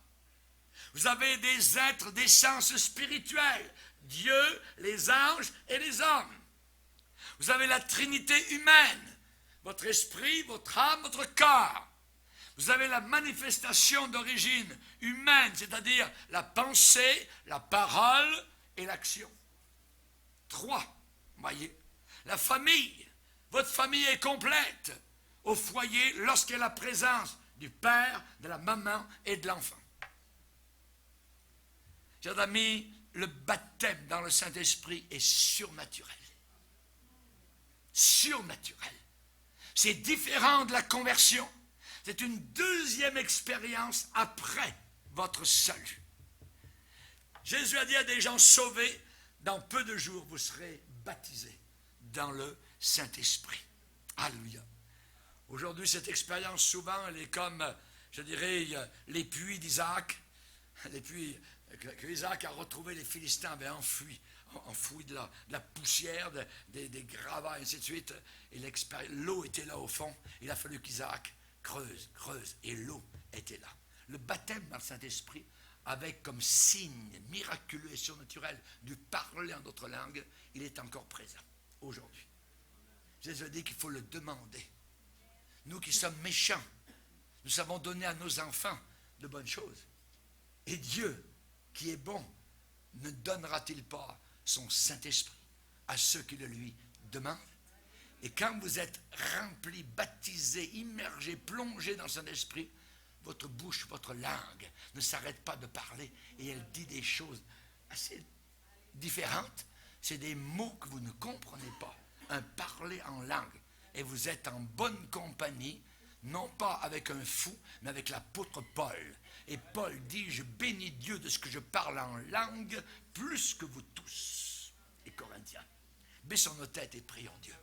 Vous avez des êtres d'essence spirituelle, Dieu, les anges et les hommes. Vous avez la Trinité humaine, votre esprit, votre âme, votre corps. Vous avez la manifestation d'origine humaine, c'est-à-dire la pensée, la parole et l'action. 3, voyez. La famille, votre famille est complète au foyer lorsqu'il y a la présence du père, de la maman et de l'enfant. Chers amis, le baptême dans le Saint-Esprit est surnaturel. Surnaturel. C'est différent de la conversion. C'est une deuxième expérience après votre salut. Jésus a dit à des gens sauvés, dans peu de jours, vous serez baptisés dans le Saint-Esprit. Alléluia. Aujourd'hui, cette expérience, souvent, elle est comme, je dirais, les puits d'Isaac. Les puits que Isaac a retrouvé, les Philistins avaient enfoui de la poussière, des gravats, et ainsi de suite. Et l'eau était là au fond. Il a fallu qu'Isaac creuse, et l'eau était là. Le baptême dans le Saint-Esprit, avec comme signe miraculeux et surnaturel du parler en d'autres langues, il est encore présent aujourd'hui. Jésus a dit qu'il faut le demander. Nous qui sommes méchants, nous savons donner à nos enfants de bonnes choses. Et Dieu, qui est bon, ne donnera-t-il pas son Saint-Esprit à ceux qui le lui demandent? Et quand vous êtes remplis, baptisés, immergés, plongés dans le Saint-Esprit, votre bouche, votre langue ne s'arrête pas de parler et elle dit des choses assez différentes. C'est des mots que vous ne comprenez pas. Un parler en langue. Et vous êtes en bonne compagnie, non pas avec un fou, mais avec l'apôtre Paul. Et Paul dit, je bénis Dieu de ce que je parle en langue plus que vous tous. Et Corinthiens, baissons nos têtes et prions Dieu.